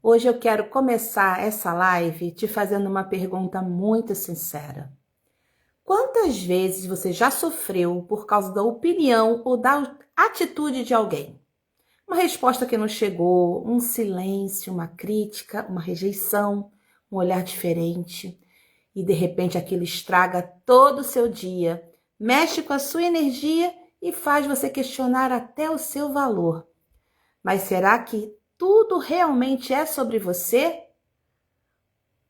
Hoje eu quero começar essa live te fazendo uma pergunta muito sincera. Quantas vezes você já sofreu por causa da opinião ou da atitude de alguém? Uma resposta que não chegou, um silêncio, uma crítica, uma rejeição, um olhar diferente. E de repente aquilo estraga todo o seu dia, mexe com a sua energia e faz você questionar até o seu valor. Mas será que tudo realmente é sobre você?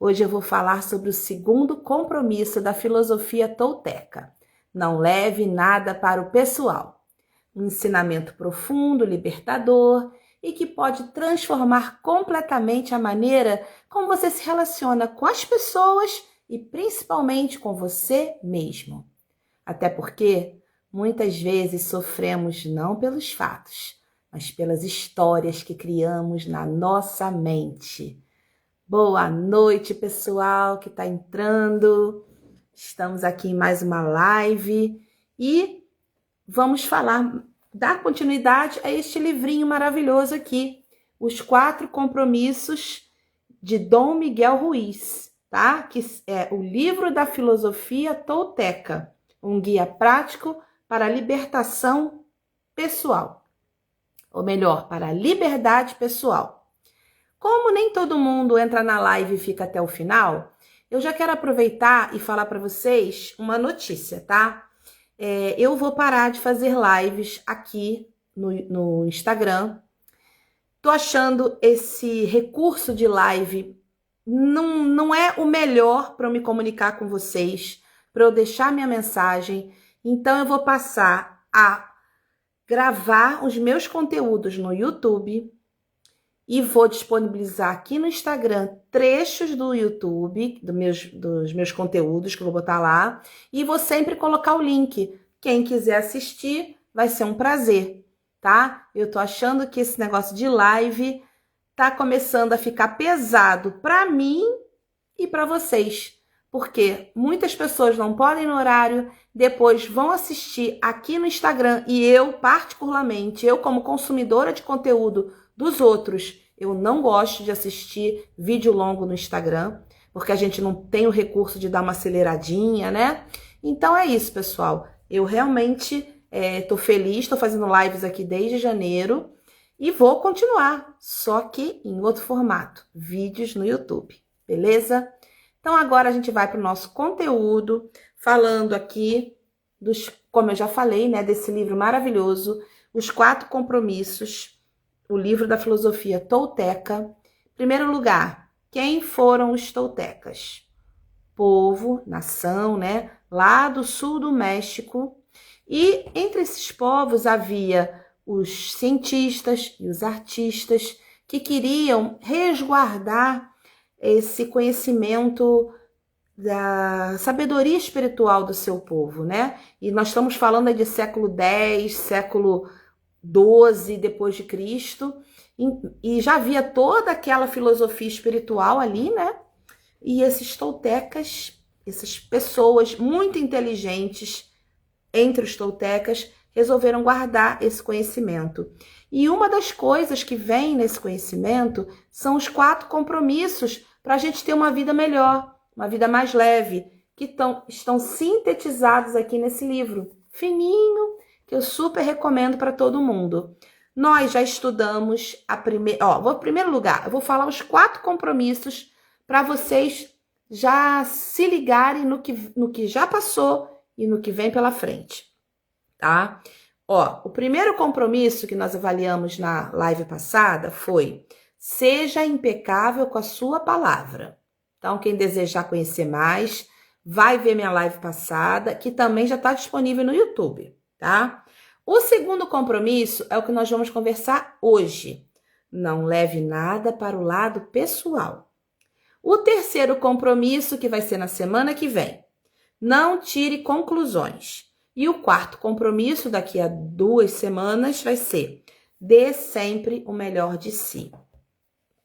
Hoje eu vou falar sobre o segundo compromisso da filosofia tolteca. Não leve nada para o pessoal. Um ensinamento profundo, libertador e que pode transformar completamente a maneira como você se relaciona com as pessoas e principalmente com você mesmo. Até porque muitas vezes sofremos não pelos fatos, mas pelas histórias que criamos na nossa mente. Boa noite, pessoal que está entrando. Estamos aqui em mais uma live e vamos dar continuidade a este livrinho maravilhoso aqui, Os 4 Compromissos de Dom Miguel Ruiz, tá? Que é o livro da filosofia tolteca, um guia prático para a libertação pessoal, ou melhor, para a liberdade pessoal. Como nem todo mundo entra na live e fica até o final, eu já quero aproveitar e falar para vocês uma notícia, tá? Eu vou parar de fazer lives aqui no Instagram. Tô achando esse recurso de live não é o melhor para eu me comunicar com vocês, para eu deixar minha mensagem. Então eu vou passar a gravar os meus conteúdos no YouTube e vou disponibilizar aqui no Instagram trechos do YouTube, dos meus conteúdos que eu vou botar lá, e vou sempre colocar o link. Quem quiser assistir, vai ser um prazer, tá? Eu tô achando que esse negócio de live tá começando a ficar pesado para mim e para vocês, porque muitas pessoas não podem ir no horário, depois vão assistir aqui no Instagram, e eu, particularmente, eu como consumidora de conteúdo dos outros, eu não gosto de assistir vídeo longo no Instagram, porque a gente não tem o recurso de dar uma aceleradinha, né? Então é isso, pessoal. Eu realmente tô feliz, tô fazendo lives aqui desde janeiro e vou continuar, só que em outro formato, vídeos no YouTube, beleza? Então agora a gente vai para o nosso conteúdo, falando aqui como eu já falei, né, desse livro maravilhoso, Os 4 Compromissos, o livro da filosofia tolteca. Em primeiro lugar, quem foram os toltecas? Povo, nação, né, lá do sul do México. E entre esses povos havia os cientistas e os artistas que queriam resguardar esse conhecimento da sabedoria espiritual do seu povo, né? E nós estamos falando de século X, século 12 depois de Cristo, e já havia toda aquela filosofia espiritual ali, né? E esses toltecas, essas pessoas muito inteligentes entre os toltecas, resolveram guardar esse conhecimento. E uma das coisas que vem nesse conhecimento são os 4 compromissos para a gente ter uma vida melhor, uma vida mais leve, que estão sintetizados aqui nesse livro, fininho, que eu super recomendo para todo mundo. Nós já estudamos em primeiro lugar, eu vou falar os 4 compromissos para vocês já se ligarem no que já passou e no que vem pela frente, tá? O primeiro compromisso que nós avaliamos na live passada foi: seja impecável com a sua palavra. Então, quem desejar conhecer mais, vai ver minha live passada, que também já está disponível no YouTube, tá? O segundo compromisso é o que nós vamos conversar hoje. Não leve nada para o lado pessoal. O terceiro compromisso, que vai ser na semana que vem: não tire conclusões. E o quarto compromisso, daqui a 2 semanas, vai ser: dê sempre o melhor de si.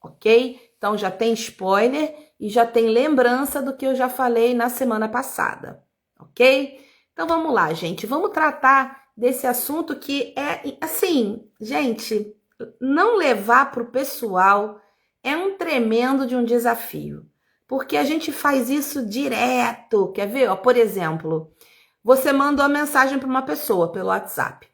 Ok? Então já tem spoiler e já tem lembrança do que eu já falei na semana passada. Ok? Então vamos lá, gente. Vamos tratar desse assunto que é, assim, gente, não levar para o pessoal é um tremendo de um desafio, porque a gente faz isso direto. Quer ver? Ó, por exemplo, você mandou uma mensagem para uma pessoa pelo WhatsApp.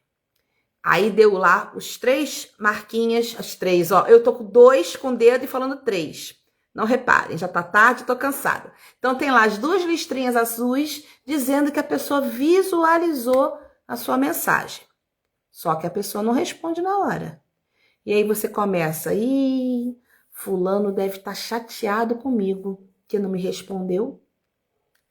Aí deu lá os 3 marquinhas, as 3, ó. Eu tô com 2 com o dedo e falando 3. Não reparem, já tá tarde, tô cansada. Então tem lá as 2 listrinhas azuis dizendo que a pessoa visualizou a sua mensagem. Só que a pessoa não responde na hora. E aí você começa, fulano deve estar chateado comigo, que não me respondeu.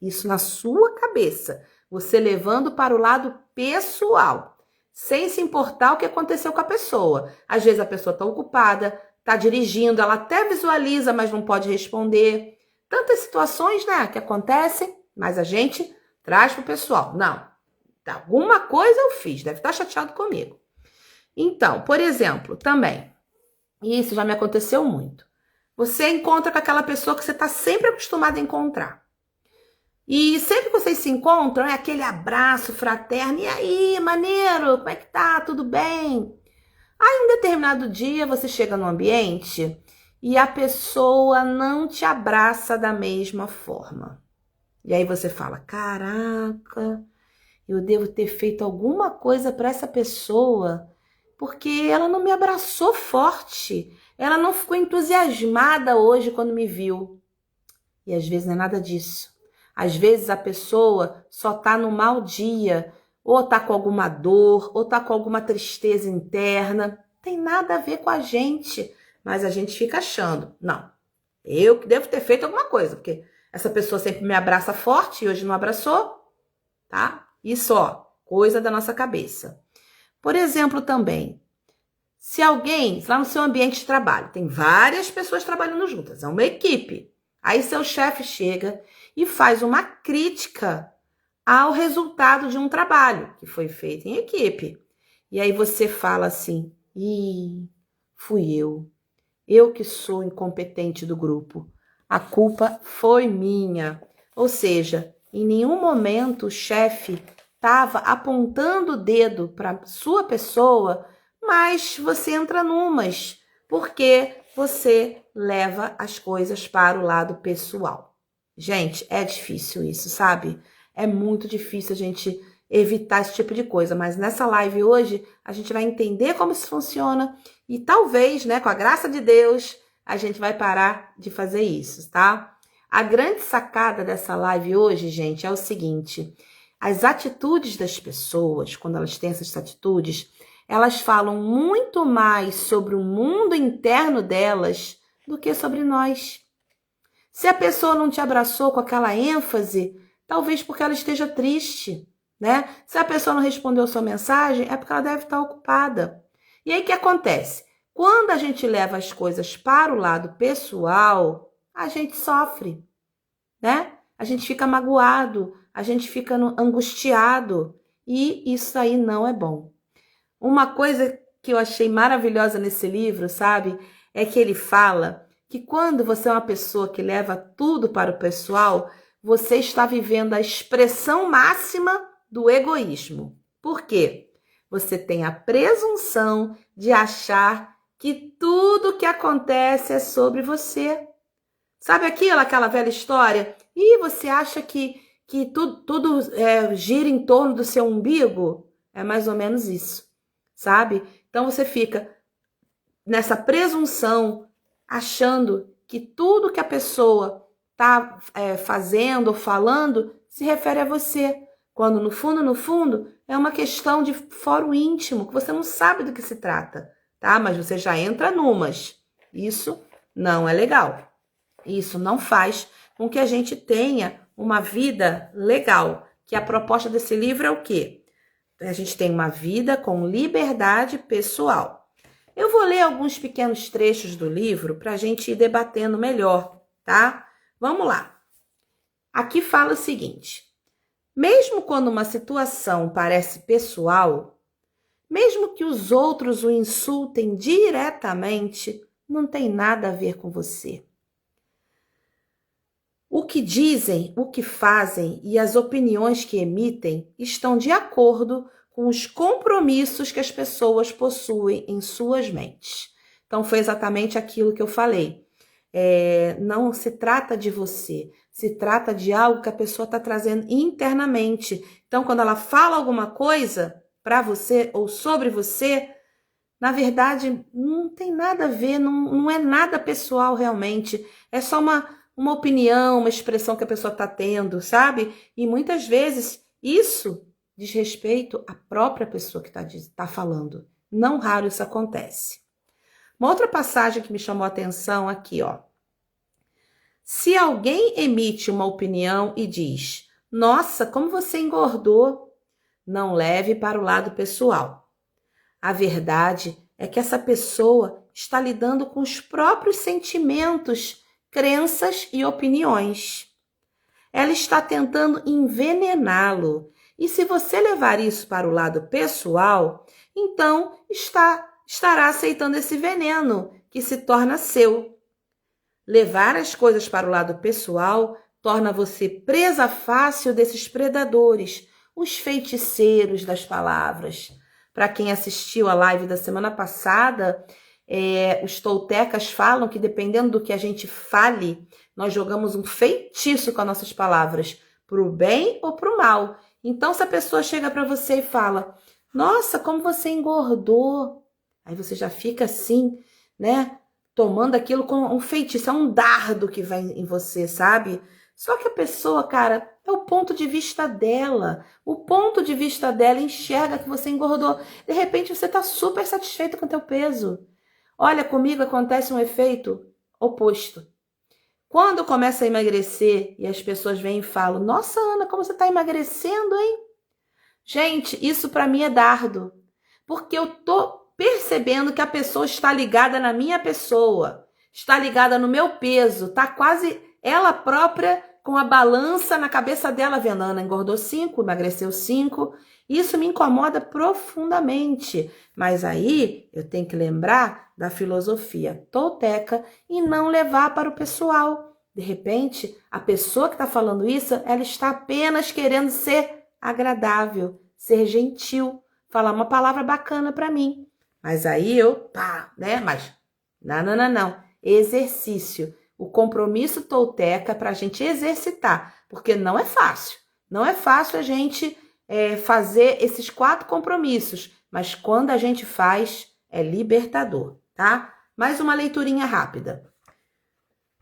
Isso na sua cabeça, você levando para o lado pessoal, sem se importar o que aconteceu com a pessoa. Às vezes a pessoa está ocupada, está dirigindo, ela até visualiza, mas não pode responder. Tantas situações, né, que acontecem, mas a gente traz para o pessoal. Não, alguma coisa eu fiz, deve estar chateado comigo. Então, por exemplo, também, isso já me aconteceu muito. Você encontra com aquela pessoa que você está sempre acostumado a encontrar. E sempre que vocês se encontram, é aquele abraço fraterno. E aí, maneiro, como é que tá? Tudo bem? Aí, um determinado dia, você chega no ambiente e a pessoa não te abraça da mesma forma. E aí você fala, caraca, eu devo ter feito alguma coisa para essa pessoa, porque ela não me abraçou forte. Ela não ficou entusiasmada hoje quando me viu. E às vezes não é nada disso. Às vezes a pessoa só tá no mau dia, ou tá com alguma dor, ou tá com alguma tristeza interna. Tem nada a ver com a gente, mas a gente fica achando, não, eu que devo ter feito alguma coisa, porque essa pessoa sempre me abraça forte e hoje não abraçou, tá? Isso, ó, coisa da nossa cabeça. Por exemplo, também, se alguém, lá no seu ambiente de trabalho, tem várias pessoas trabalhando juntas, é uma equipe. Aí seu chefe chega e faz uma crítica ao resultado de um trabalho que foi feito em equipe. E aí você fala assim, fui eu que sou incompetente do grupo. A culpa foi minha. Ou seja, em nenhum momento o chefe estava apontando o dedo para sua pessoa, mas você entra numas, porque você leva as coisas para o lado pessoal. Gente, é difícil isso, sabe? É muito difícil a gente evitar esse tipo de coisa, mas nessa live hoje a gente vai entender como isso funciona e talvez, né, com a graça de Deus, a gente vai parar de fazer isso, tá? A grande sacada dessa live hoje, gente, é o seguinte: as atitudes das pessoas, quando elas têm essas atitudes, elas falam muito mais sobre o mundo interno delas do que sobre nós. Se a pessoa não te abraçou com aquela ênfase, talvez porque ela esteja triste, né? Se a pessoa não respondeu a sua mensagem, é porque ela deve estar ocupada. E aí o que acontece? Quando a gente leva as coisas para o lado pessoal, a gente sofre, né? A gente fica magoado, a gente fica angustiado, e isso aí não é bom. Uma coisa que eu achei maravilhosa nesse livro, sabe, é que ele fala que quando você é uma pessoa que leva tudo para o pessoal, você está vivendo a expressão máxima do egoísmo. Por quê? Você tem a presunção de achar que tudo que acontece é sobre você. Sabe aquela velha história? E você acha que tudo gira em torno do seu umbigo? É mais ou menos isso, sabe? Então você fica nessa presunção, achando que tudo que a pessoa está fazendo ou falando se refere a você, quando no fundo, é uma questão de fórum íntimo, que você não sabe do que se trata, tá? Mas você já entra numas. Isso não é legal. Isso não faz com que a gente tenha uma vida legal, que a proposta desse livro é o quê? A gente tem uma vida com liberdade pessoal. Eu vou ler alguns pequenos trechos do livro para a gente ir debatendo melhor, tá? Vamos lá. Aqui fala o seguinte: mesmo quando uma situação parece pessoal, mesmo que os outros o insultem diretamente, não tem nada a ver com você. O que dizem, o que fazem e as opiniões que emitem estão de acordo com os compromissos que as pessoas possuem em suas mentes. Então, foi exatamente aquilo que eu falei. não se trata de você, se trata de algo que a pessoa está trazendo internamente. Então, quando ela fala alguma coisa para você ou sobre você, na verdade, não tem nada a ver, não é nada pessoal realmente. É só uma opinião, uma expressão que a pessoa está tendo, sabe? E muitas vezes isso diz respeito à própria pessoa que tá falando. Não raro isso acontece. Uma outra passagem que me chamou a atenção aqui, ó. Se alguém emite uma opinião e diz: "Nossa, como você engordou", não leve para o lado pessoal. A verdade é que essa pessoa está lidando com os próprios sentimentos, crenças e opiniões. Ela está tentando envenená-lo. E se você levar isso para o lado pessoal, então estará aceitando esse veneno que se torna seu. Levar as coisas para o lado pessoal torna você presa fácil desses predadores, os feiticeiros das palavras. Para quem assistiu a live da semana passada, os toltecas falam que dependendo do que a gente fale, nós jogamos um feitiço com as nossas palavras, para o bem ou para o mal. Então, se a pessoa chega para você e fala: "Nossa, como você engordou", aí você já fica assim, né? Tomando aquilo como um feitiço, é um dardo que vai em você, sabe? Só que a pessoa, cara, é o ponto de vista dela. O ponto de vista dela enxerga que você engordou. De repente, você tá super satisfeito com o teu peso. Olha, comigo acontece um efeito oposto. Quando começa a emagrecer e as pessoas vêm e falam: "Nossa, Ana, como você tá emagrecendo, hein?" Gente, isso para mim é dardo. Porque eu tô percebendo que a pessoa está ligada na minha pessoa, está ligada no meu peso, tá quase ela própria com a balança na cabeça dela, vendo: "Ana engordou 5, emagreceu 5. Isso me incomoda profundamente. Mas aí eu tenho que lembrar da filosofia tolteca e não levar para o pessoal. De repente, a pessoa que está falando isso, ela está apenas querendo ser agradável, ser gentil, falar uma palavra bacana para mim. Mas aí né? Mas não. Exercício. O compromisso tolteca para a gente exercitar, porque não é fácil. Não é fácil a gente fazer esses 4 compromissos, mas quando a gente faz, é libertador, tá? Mais uma leiturinha rápida.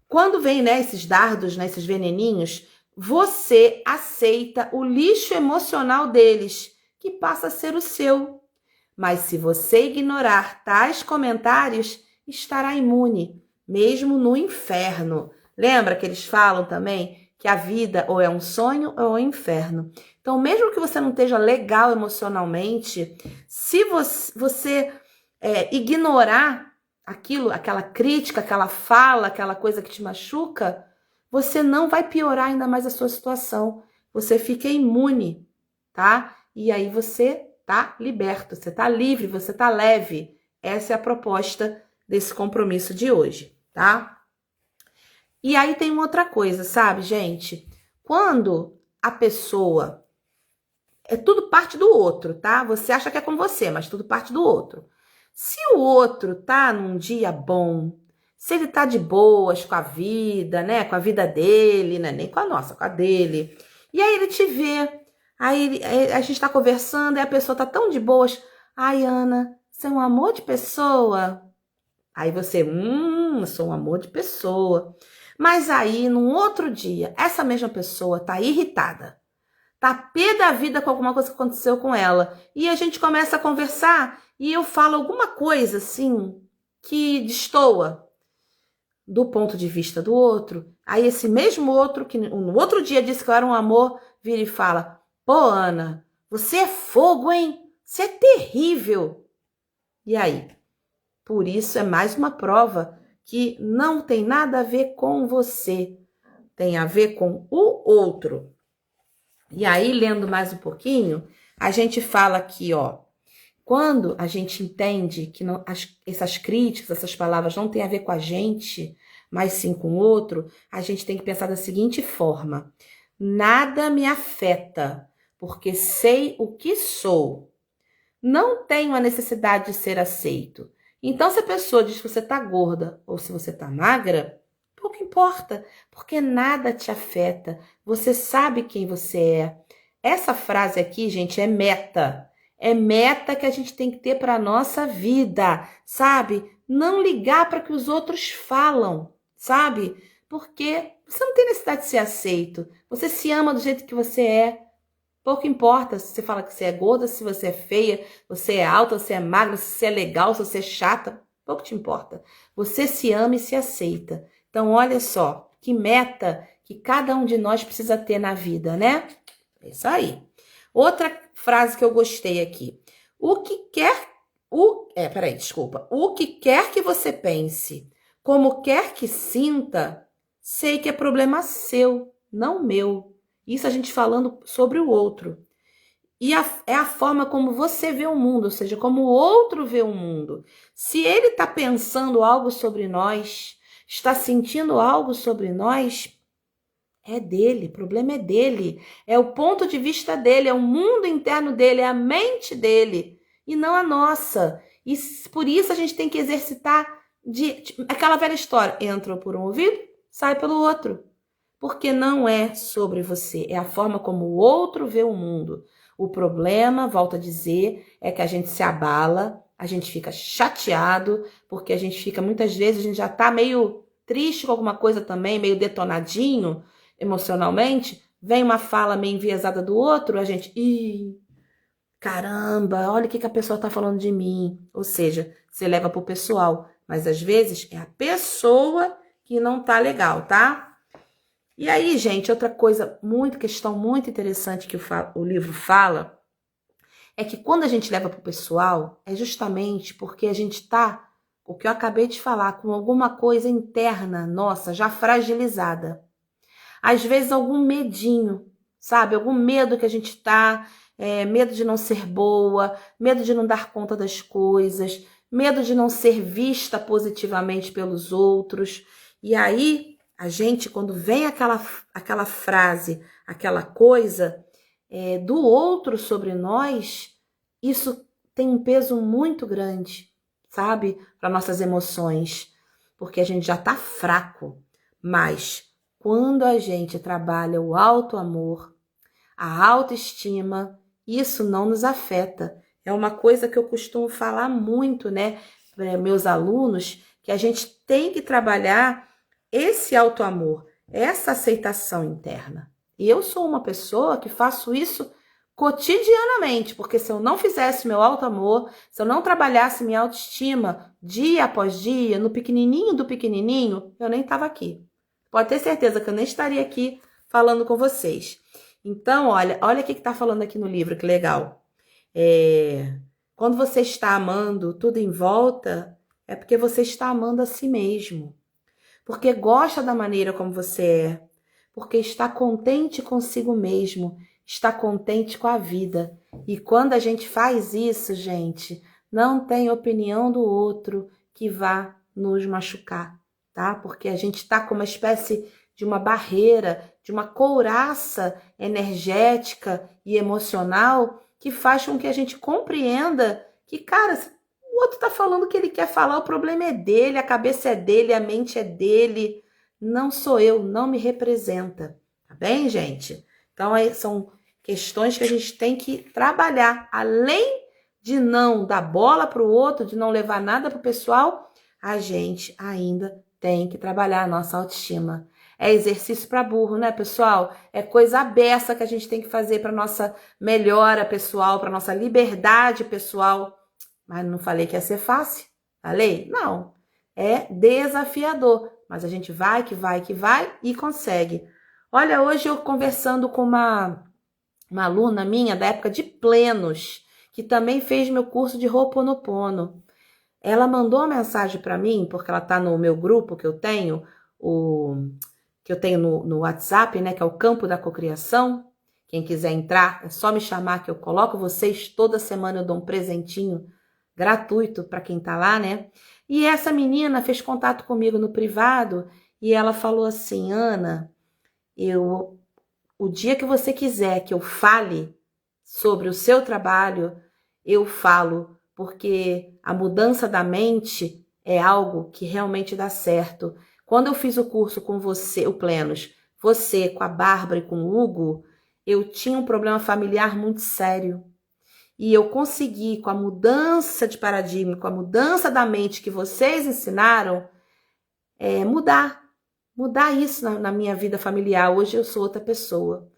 Quando vem, né, esses dardos, né, esses veneninhos, você aceita o lixo emocional deles, que passa a ser o seu. Mas se você ignorar tais comentários, estará imune, mesmo no inferno. Lembra que eles falam também que a vida ou é um sonho ou é um inferno. Então, mesmo que você não esteja legal emocionalmente, se você ignorar aquilo, aquela crítica, aquela fala, aquela coisa que te machuca, você não vai piorar ainda mais a sua situação. Você fica imune, tá? E aí você tá liberto, você tá livre, você tá leve. Essa é a proposta desse compromisso de hoje, tá? E aí tem uma outra coisa, sabe, gente? Quando a pessoa... tudo parte do outro, tá? Você acha que é com você, mas tudo parte do outro. Se o outro tá num dia bom, se ele tá de boas com a vida, né? Com a vida dele, né? Nem com a nossa, com a dele. E aí ele te vê, aí a gente tá conversando e a pessoa tá tão de boas. "Ai, Ana, você é um amor de pessoa." Aí você, eu sou um amor de pessoa. Mas aí, num outro dia, essa mesma pessoa tá irritada. Tá pé da vida com alguma coisa que aconteceu com ela. E a gente começa a conversar e eu falo alguma coisa assim que destoa do ponto de vista do outro. Aí esse mesmo outro, que no outro dia disse que eu era um amor, vira e fala: "Pô, Ana, você é fogo, hein? Você é terrível." E aí? Por isso é mais uma prova que não tem nada a ver com você. Tem a ver com o outro. E aí, lendo mais um pouquinho, a gente fala aqui, ó. Quando a gente entende que essas críticas, essas palavras não têm a ver com a gente, mas sim com o outro, a gente tem que pensar da seguinte forma: nada me afeta, porque sei o que sou. Não tenho a necessidade de ser aceito. Então, se a pessoa diz que você tá gorda ou se você tá magra, importa, porque nada te afeta. Você sabe quem você é. Essa frase aqui, gente, é meta. É meta que a gente tem que ter para a nossa vida, sabe? Não ligar para o que os outros falam, sabe? Porque você não tem necessidade de ser aceito. Você se ama do jeito que você é. Pouco importa se você fala que você é gorda, se você é feia, você é alta, se você é magra, se você é legal, se você é chata. Pouco te importa. Você se ama e se aceita. Então, olha só, que meta que cada um de nós precisa ter na vida, né? É isso aí. Outra frase que eu gostei aqui. O que quer... desculpa. O que quer que você pense, como quer que sinta, sei que é problema seu, não meu. Isso a gente falando sobre o outro. E é a forma como você vê o mundo, ou seja, como o outro vê o mundo. Se ele está pensando algo sobre nós, está sentindo algo sobre nós, é dele, o problema é dele. É o ponto de vista dele, é o mundo interno dele, é a mente dele, e não a nossa. E por isso a gente tem que exercitar aquela velha história. Entra por um ouvido, sai pelo outro. Porque não é sobre você, é a forma como o outro vê o mundo. O problema, volto a dizer, é que a gente se abala, a gente fica chateado, porque a gente fica, muitas vezes, a gente já tá meio triste com alguma coisa também, meio detonadinho emocionalmente, vem uma fala meio enviesada do outro, a gente, caramba, olha o que a pessoa tá falando de mim. Ou seja, você leva pro pessoal, mas às vezes é a pessoa que não tá legal, tá? E aí, gente, outra coisa, questão muito interessante que o livro fala, é que quando a gente leva para o pessoal, é justamente porque a gente tá, o que eu acabei de falar, com alguma coisa interna nossa, já fragilizada. Às vezes algum medinho, sabe? Algum medo que a gente tá, medo de não ser boa, medo de não dar conta das coisas, medo de não ser vista positivamente pelos outros. E aí, a gente, quando vem aquela frase, aquela coisa do outro sobre nós, isso tem um peso muito grande, sabe? Para nossas emoções, porque a gente já tá fraco. Mas quando a gente trabalha o auto-amor, a autoestima, isso não nos afeta. É uma coisa que eu costumo falar muito, né, para meus alunos, que a gente tem que trabalhar esse auto-amor, essa aceitação interna. E eu sou uma pessoa que faço isso cotidianamente, porque se eu não fizesse meu auto-amor, se eu não trabalhasse minha autoestima dia após dia, no pequenininho do pequenininho, eu nem estava aqui. Pode ter certeza que eu nem estaria aqui falando com vocês. Então, olha o que está falando aqui no livro, que legal. Quando você está amando tudo em volta, é porque você está amando a si mesmo. Porque gosta da maneira como você é. Porque está contente consigo mesmo. Está contente com a vida. E quando a gente faz isso, gente, não tem opinião do outro que vá nos machucar, tá? Porque a gente está com uma espécie de uma barreira, de uma couraça energética e emocional que faz com que a gente compreenda que, cara, o outro tá falando o que ele quer falar, o problema é dele, a cabeça é dele, a mente é dele, não sou eu, não me representa, tá bem, gente? Então, aí são questões que a gente tem que trabalhar, além de não dar bola pro outro, de não levar nada pro pessoal, a gente ainda tem que trabalhar a nossa autoestima. É exercício para burro, né, pessoal? É coisa beça que a gente tem que fazer para nossa melhora pessoal, para nossa liberdade pessoal. Mas não falei que ia ser fácil? Falei? Não. É desafiador. Mas a gente vai, que vai, que vai e consegue. Olha, hoje eu conversando com uma aluna minha da época de plenos, que também fez meu curso de Ho'oponopono. Ela mandou uma mensagem para mim, porque ela está no meu grupo que eu tenho, no WhatsApp, né, que é o Campo da Cocriação. Quem quiser entrar, é só me chamar que eu coloco vocês. Toda semana eu dou um presentinho gratuito para quem tá lá, né? E essa menina fez contato comigo no privado e ela falou assim: Ana, o dia que você quiser que eu fale sobre o seu trabalho, eu falo, porque a mudança da mente é algo que realmente dá certo. Quando eu fiz o curso com você, o Plenos, você com a Bárbara e com o Hugo, eu tinha um problema familiar muito sério. E eu consegui, com a mudança de paradigma, com a mudança da mente que vocês ensinaram, mudar isso na minha vida familiar. Hoje eu sou outra pessoa.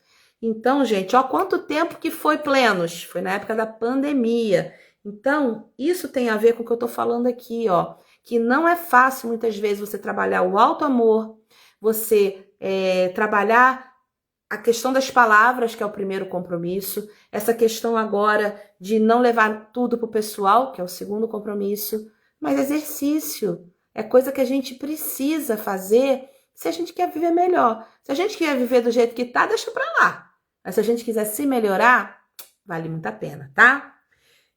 Então, gente, ó, quanto tempo que foi Plenos? Foi na época da pandemia. Então, isso tem a ver com o que eu tô falando aqui, ó. Que não é fácil, muitas vezes, você trabalhar o auto-amor, você trabalhar a questão das palavras, que é o primeiro compromisso, essa questão agora de não levar tudo pro pessoal, que é o segundo compromisso, mas exercício é coisa que a gente precisa fazer se a gente quer viver melhor. Se a gente quer viver do jeito que tá, deixa pra lá. Mas se a gente quiser se melhorar, vale muito a pena, tá?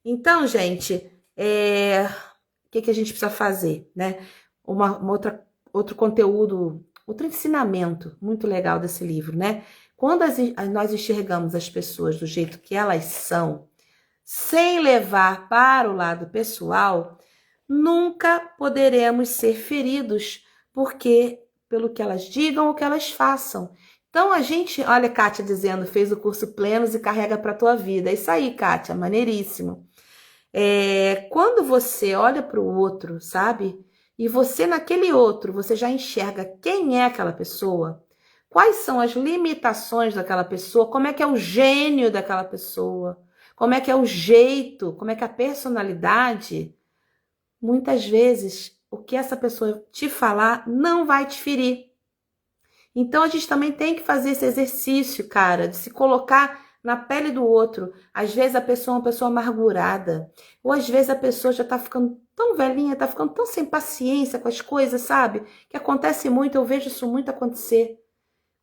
Então, gente, o que a gente precisa fazer, né? Outro conteúdo, outro ensinamento muito legal desse livro, né? Quando nós enxergamos as pessoas do jeito que elas são, sem levar para o lado pessoal, nunca poderemos ser feridos pelo que elas digam ou que elas façam. Então a gente, olha, Kátia dizendo, fez o curso Plenos e carrega para a tua vida. É isso aí, Kátia, maneiríssimo. Quando você olha para o outro, sabe? E você naquele outro, você já enxerga quem é aquela pessoa, quais são as limitações daquela pessoa, como é que é o gênio daquela pessoa, como é que é o jeito, como é que é a personalidade. Muitas vezes, o que essa pessoa te falar não vai te ferir. Então, a gente também tem que fazer esse exercício, cara, de se colocar na pele do outro. Às vezes a pessoa é uma pessoa amargurada, ou às vezes a pessoa já tá ficando tão velhinha, tá ficando tão sem paciência com as coisas, sabe? Que acontece muito, eu vejo isso muito acontecer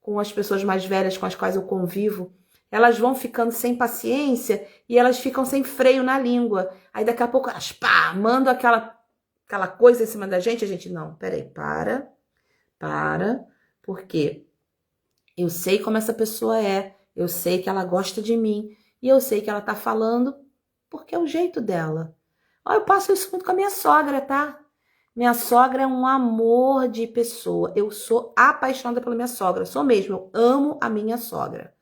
com as pessoas mais velhas com as quais eu convivo. Elas vão ficando sem paciência e elas ficam sem freio na língua. Aí daqui a pouco elas, pá, mandam aquela coisa em cima da gente. A gente, não, peraí, para, porque eu sei como essa pessoa é, eu sei que ela gosta de mim e eu sei que ela tá falando porque é o jeito dela. Ó, eu passo isso muito com a minha sogra, tá? Minha sogra é um amor de pessoa. Eu sou apaixonada pela minha sogra, sou mesmo, eu amo a minha sogra.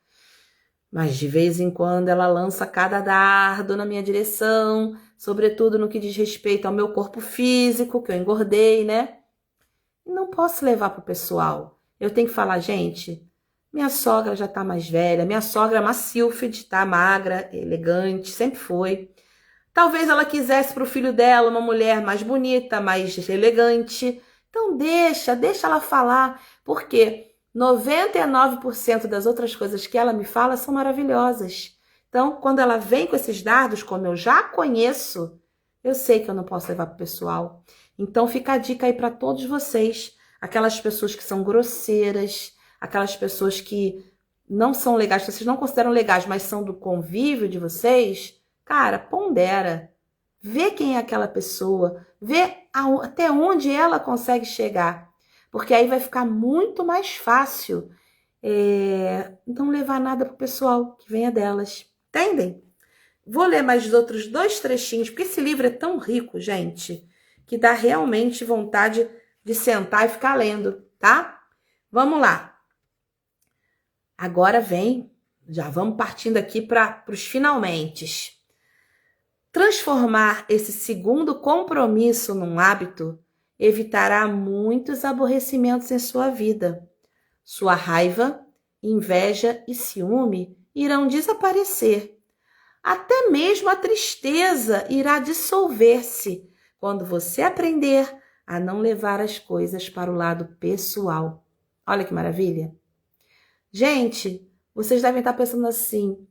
Mas de vez em quando ela lança cada dardo na minha direção, sobretudo no que diz respeito ao meu corpo físico, que eu engordei, né? Não posso levar pro pessoal. Eu tenho que falar, gente, minha sogra já tá mais velha, minha sogra é uma Sylphide, tá magra, elegante, sempre foi. Talvez ela quisesse pro filho dela uma mulher mais bonita, mais elegante. Então deixa ela falar, porque 99% das outras coisas que ela me fala são maravilhosas. Então, quando ela vem com esses dardos, como eu já conheço, eu sei que eu não posso levar pro pessoal. Então, fica a dica aí para todos vocês, aquelas pessoas que são grosseiras, aquelas pessoas que não são legais, que vocês não consideram legais, mas são do convívio de vocês, cara, pondera. Vê quem é aquela pessoa, vê até onde ela consegue chegar. Porque aí vai ficar muito mais fácil não levar nada pro pessoal, que venha delas. Entendem? Vou ler mais outros 2 trechinhos, porque esse livro é tão rico, gente, que dá realmente vontade de sentar e ficar lendo, tá? Vamos lá. Agora já vamos partindo aqui para os finalmentes. Transformar esse segundo compromisso num hábito evitará muitos aborrecimentos em sua vida. Sua raiva, inveja e ciúme irão desaparecer. Até mesmo a tristeza irá dissolver-se quando você aprender a não levar as coisas para o lado pessoal. Olha que maravilha! Gente, vocês devem estar pensando assim,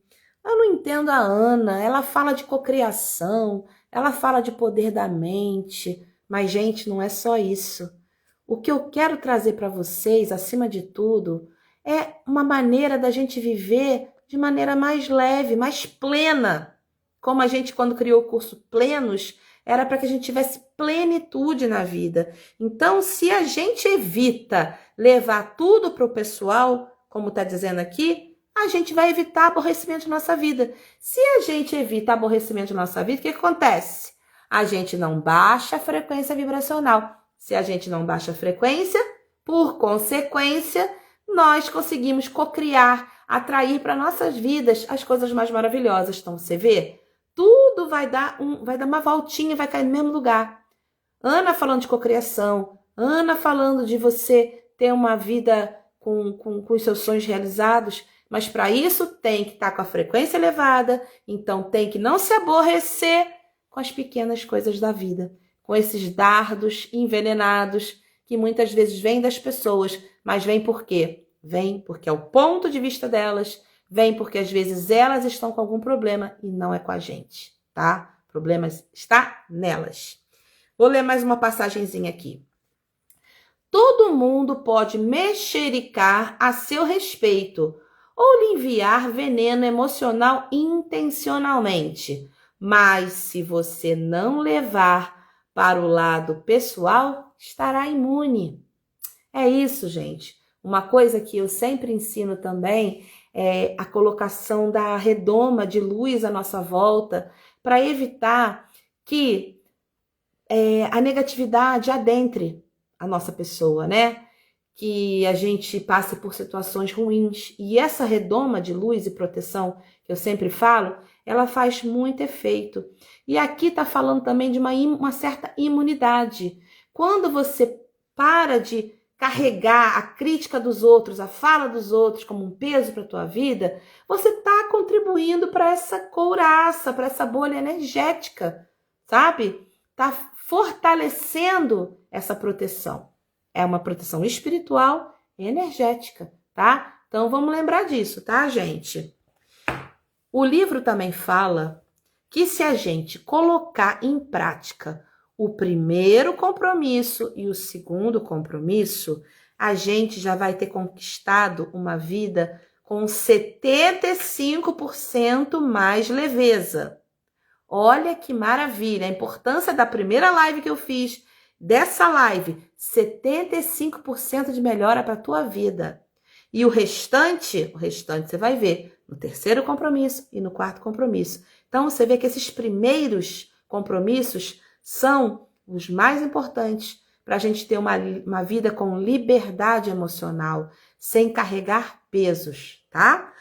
eu não entendo a Ana, ela fala de cocriação, ela fala de poder da mente, mas, gente, não é só isso. O que eu quero trazer para vocês, acima de tudo, é uma maneira da gente viver de maneira mais leve, mais plena. Como a gente, quando criou o curso Plenos, era para que a gente tivesse plenitude na vida. Então, se a gente evita levar tudo para o pessoal, como está dizendo aqui, a gente vai evitar aborrecimento na nossa vida. Se a gente evita aborrecimento na nossa vida, o que acontece? A gente não baixa a frequência vibracional. Se a gente não baixa a frequência, Por consequência, nós conseguimos cocriar, atrair para nossas vidas as coisas mais maravilhosas. Então, você vê, tudo vai dar uma voltinha, vai cair no mesmo lugar. Ana falando de cocriação, Ana falando de você ter uma vida com os seus sonhos realizados, mas para isso tem que estar com a frequência elevada, então tem que não se aborrecer com as pequenas coisas da vida, com esses dardos envenenados que muitas vezes vêm das pessoas, mas vem por quê? Vem porque é o ponto de vista delas, vem porque às vezes elas estão com algum problema e não é com a gente, tá? O problema está nelas. Vou ler mais uma passagenzinha aqui. Todo mundo pode mexericar a seu respeito ou lhe enviar veneno emocional intencionalmente, mas se você não levar para o lado pessoal, estará imune. É isso, gente. Uma coisa que eu sempre ensino também é a colocação da redoma de luz à nossa volta para evitar que a negatividade adentre a nossa pessoa, né? Que a gente passe por situações ruins. E essa redoma de luz e proteção, que eu sempre falo, ela faz muito efeito. E aqui está falando também de uma certa imunidade. Quando você para de carregar a crítica dos outros, a fala dos outros como um peso para a tua vida, você está contribuindo para essa couraça, para essa bolha energética, sabe? Está fortalecendo essa proteção. É uma proteção espiritual e energética, tá? Então vamos lembrar disso, tá, gente? O livro também fala que se a gente colocar em prática o primeiro compromisso e o segundo compromisso, a gente já vai ter conquistado uma vida com 75% mais leveza. Olha que maravilha, a importância da primeira live que eu fiz, dessa live, 75% de melhora para a tua vida. E o restante você vai ver no terceiro compromisso e no quarto compromisso. Então, você vê que esses primeiros compromissos são os mais importantes para a gente ter uma vida com liberdade emocional, sem carregar pesos, tá?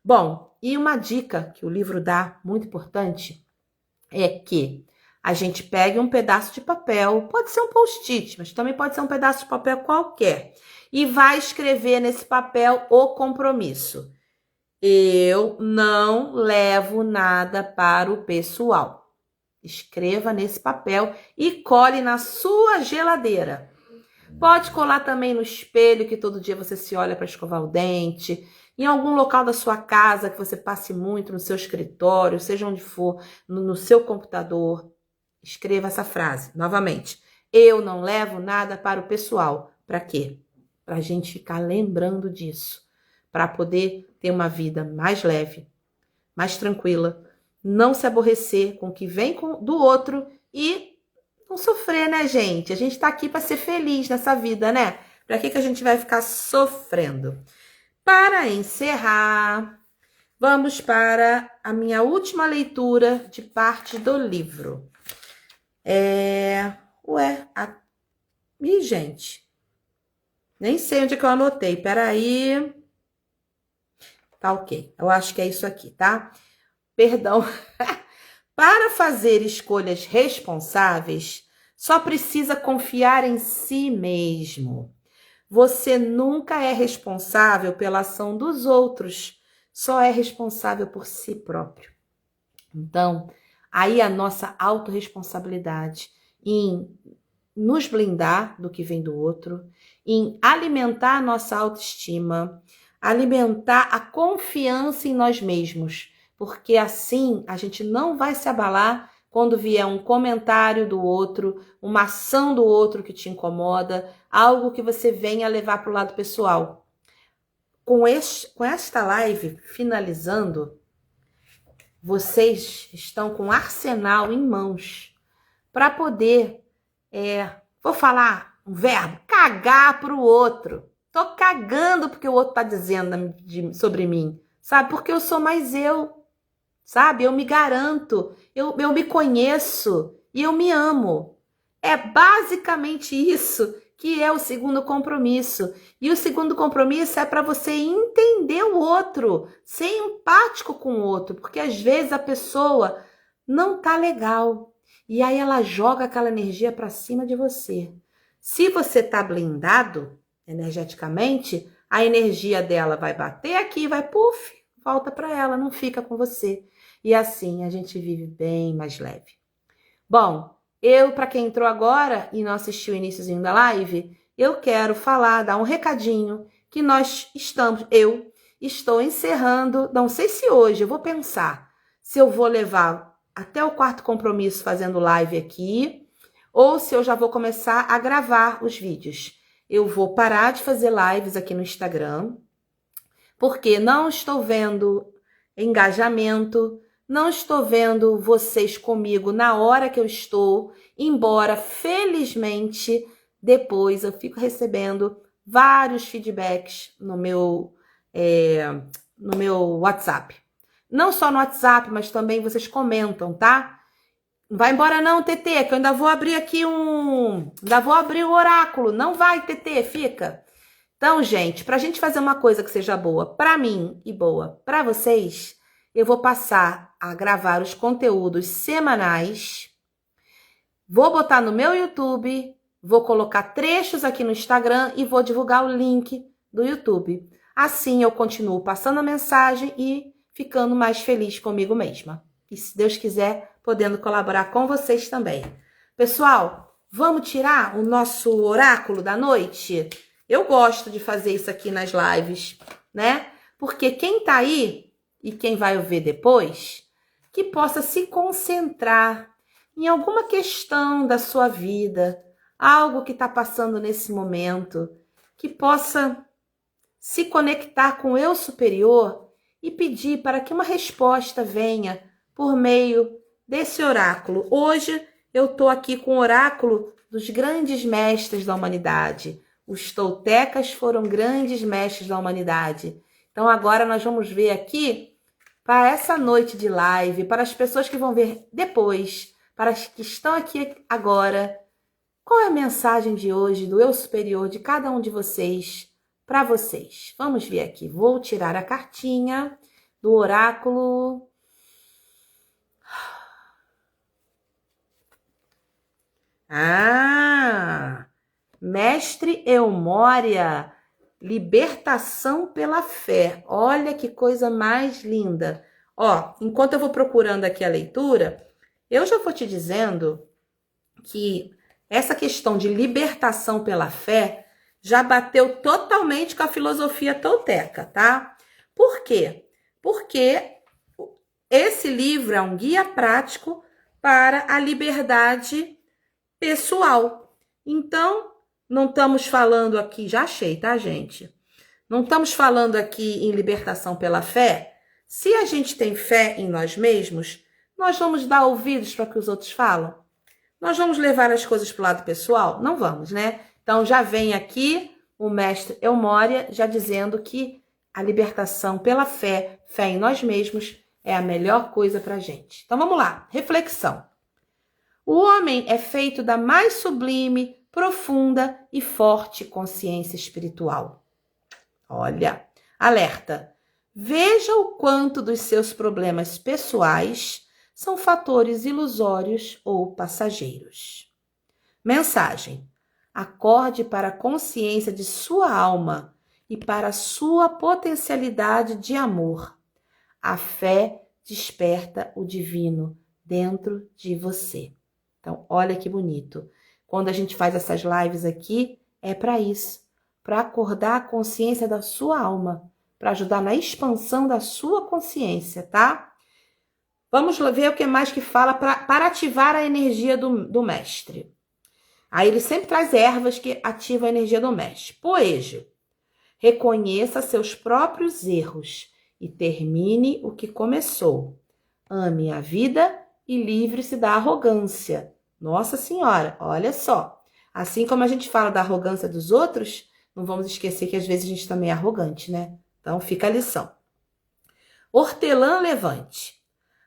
Bom, e uma dica que o livro dá, muito importante, é que a gente pegue um pedaço de papel, pode ser um post-it, mas também pode ser um pedaço de papel qualquer, e vai escrever nesse papel o compromisso. Eu não levo nada para o pessoal. Escreva nesse papel e cole na sua geladeira. Pode colar também no espelho, que todo dia você se olha para escovar o dente, em algum local da sua casa que você passe muito, no seu escritório, seja onde for, no seu computador. Escreva essa frase, novamente. Eu não levo nada para o pessoal. Para quê? Para a gente ficar lembrando disso. Para poder ter uma vida mais leve, mais tranquila, não se aborrecer com o que vem do outro e não sofrer, né, gente? A gente tá aqui para ser feliz nessa vida, né? Para que a gente vai ficar sofrendo? Para encerrar, vamos para a minha última leitura de parte do livro. Ih, gente, nem sei onde é que eu anotei, peraí. Tá ok, eu acho que é isso aqui, tá? Perdão. Para fazer escolhas responsáveis, só precisa confiar em si mesmo. Você nunca é responsável pela ação dos outros, só é responsável por si próprio. Então, aí a nossa autorresponsabilidade em nos blindar do que vem do outro, em alimentar a nossa autoestima, alimentar a confiança em nós mesmos, porque assim a gente não vai se abalar quando vier um comentário do outro, uma ação do outro que te incomoda, algo que você venha levar para o lado pessoal. Com esta live finalizando, vocês estão com um arsenal em mãos para poder, vou falar um verbo, cagar para o outro. Tô cagando porque o outro tá dizendo sobre mim, sabe? Porque eu sou mais eu, sabe? Eu me garanto, eu me conheço e eu me amo. É basicamente isso que é o segundo compromisso. E o segundo compromisso é para você entender o outro, ser empático com o outro, porque às vezes a pessoa não tá legal. E aí ela joga aquela energia para cima de você. Se você tá blindado energeticamente, a energia dela vai bater aqui, vai puf, volta para ela, não fica com você. E assim a gente vive bem mais leve. Bom, para quem entrou agora e não assistiu o iniciozinho da live, eu quero falar, dar um recadinho que eu estou encerrando, não sei se hoje, eu vou pensar se eu vou levar até o quarto compromisso fazendo live aqui, ou se eu já vou começar a gravar os vídeos. Eu vou parar de fazer lives aqui no Instagram, porque não estou vendo engajamento, não estou vendo vocês comigo na hora que eu estou, embora, felizmente, depois eu fico recebendo vários feedbacks no meu WhatsApp. Não só no WhatsApp, mas também vocês comentam, tá? Não vai embora não, TT, que eu ainda vou abrir aqui ainda vou abrir o oráculo. Não vai, TT, fica. Então, gente, pra gente fazer uma coisa que seja boa pra mim e boa pra vocês, eu vou passar a gravar os conteúdos semanais. Vou botar no meu YouTube, vou colocar trechos aqui no Instagram e vou divulgar o link do YouTube. Assim eu continuo passando a mensagem e ficando mais feliz comigo mesma. E se Deus quiser, podendo colaborar com vocês também. Pessoal, vamos tirar o nosso oráculo da noite? Eu gosto de fazer isso aqui nas lives, né? Porque quem tá aí e quem vai ver depois, que possa se concentrar em alguma questão da sua vida, algo que está passando nesse momento, que possa se conectar com o eu superior e pedir para que uma resposta venha por meio desse oráculo. Hoje eu estou aqui com o oráculo dos grandes mestres da humanidade. Os toltecas foram grandes mestres da humanidade. Então agora nós vamos ver aqui, para essa noite de live, para as pessoas que vão ver depois, para as que estão aqui agora, qual é a mensagem de hoje do eu superior de cada um de vocês para vocês. Vamos ver aqui. Vou tirar a cartinha do oráculo. Mestre Eumória, libertação pela fé. Olha que coisa mais linda. Ó, enquanto eu vou procurando aqui a leitura, eu já vou te dizendo que essa questão de libertação pela fé já bateu totalmente com a filosofia tolteca, tá? Por quê? Porque esse livro é um guia prático para a liberdade pessoal. Então, não estamos falando aqui, já achei, tá, gente? Não estamos falando aqui em libertação pela fé. Se a gente tem fé em nós mesmos, nós vamos dar ouvidos para o que os outros falam? Nós vamos levar as coisas para o lado pessoal? Não vamos, né? Então, já vem aqui o mestre Eumória já dizendo que a libertação pela fé, fé em nós mesmos, é a melhor coisa para a gente. Então, vamos lá. Reflexão. O homem é feito da mais sublime, profunda e forte consciência espiritual. Olha, alerta. Veja o quanto dos seus problemas pessoais são fatores ilusórios ou passageiros. Mensagem. Acorde para a consciência de sua alma e para a sua potencialidade de amor. A fé desperta o divino dentro de você. Então, olha que bonito. Quando a gente faz essas lives aqui, é para isso. Para acordar a consciência da sua alma. Para ajudar na expansão da sua consciência, tá? Vamos ver o que mais que fala para ativar a energia do mestre. Aí ele sempre traz ervas que ativam a energia do mestre. Poejo. Reconheça seus próprios erros e termine o que começou. Ame a vida e livre-se da arrogância. Nossa Senhora, olha só. Assim como a gente fala da arrogância dos outros, não vamos esquecer que às vezes a gente também é arrogante, né? Então fica a lição. Hortelã levante.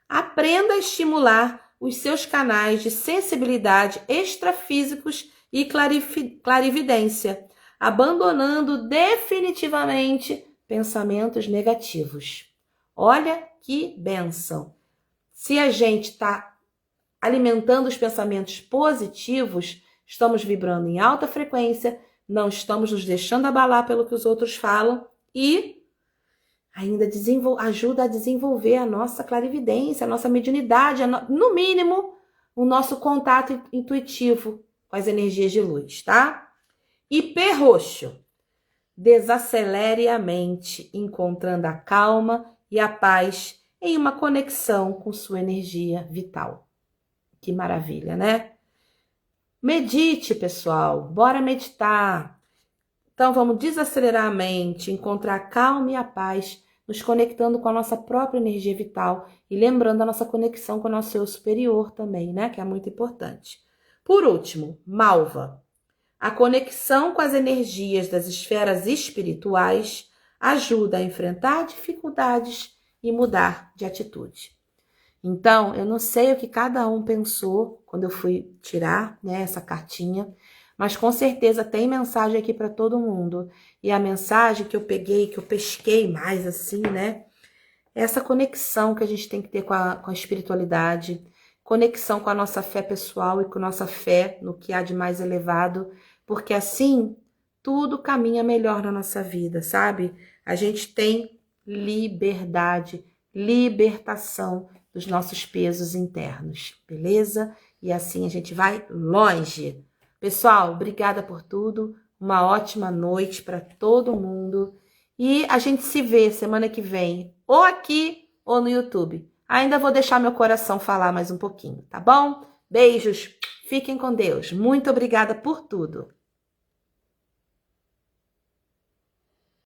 Aprenda a estimular os seus canais de sensibilidade extrafísicos e clarividência, abandonando definitivamente pensamentos negativos. Olha que bênção! Se a gente está alimentando os pensamentos positivos, estamos vibrando em alta frequência, não estamos nos deixando abalar pelo que os outros falam e ainda ajuda a desenvolver a nossa clarividência, a nossa mediunidade, no mínimo, o nosso contato intuitivo com as energias de luz, tá? E P roxo. Desacelere a mente, encontrando a calma e a paz em uma conexão com sua energia vital. Que maravilha, né? Medite, pessoal. Bora meditar. Então, vamos desacelerar a mente, encontrar a calma e a paz, nos conectando com a nossa própria energia vital e lembrando a nossa conexão com o nosso eu superior também, né? Que é muito importante. Por último, Malva. A conexão com as energias das esferas espirituais ajuda a enfrentar dificuldades e mudar de atitude. Então, eu não sei o que cada um pensou quando eu fui tirar, né, essa cartinha, mas com certeza tem mensagem aqui para todo mundo. E a mensagem que eu peguei, que eu pesquei mais assim, né, é essa conexão que a gente tem que ter com a espiritualidade, conexão com a nossa fé pessoal e com a nossa fé no que há de mais elevado, porque assim tudo caminha melhor na nossa vida, sabe? A gente tem liberdade, libertação dos nossos pesos internos, beleza? E assim a gente vai longe. Pessoal, obrigada por tudo, uma ótima noite para todo mundo e a gente se vê semana que vem, ou aqui ou no YouTube. Ainda vou deixar meu coração falar mais um pouquinho, tá bom? Beijos, fiquem com Deus. Muito obrigada por tudo.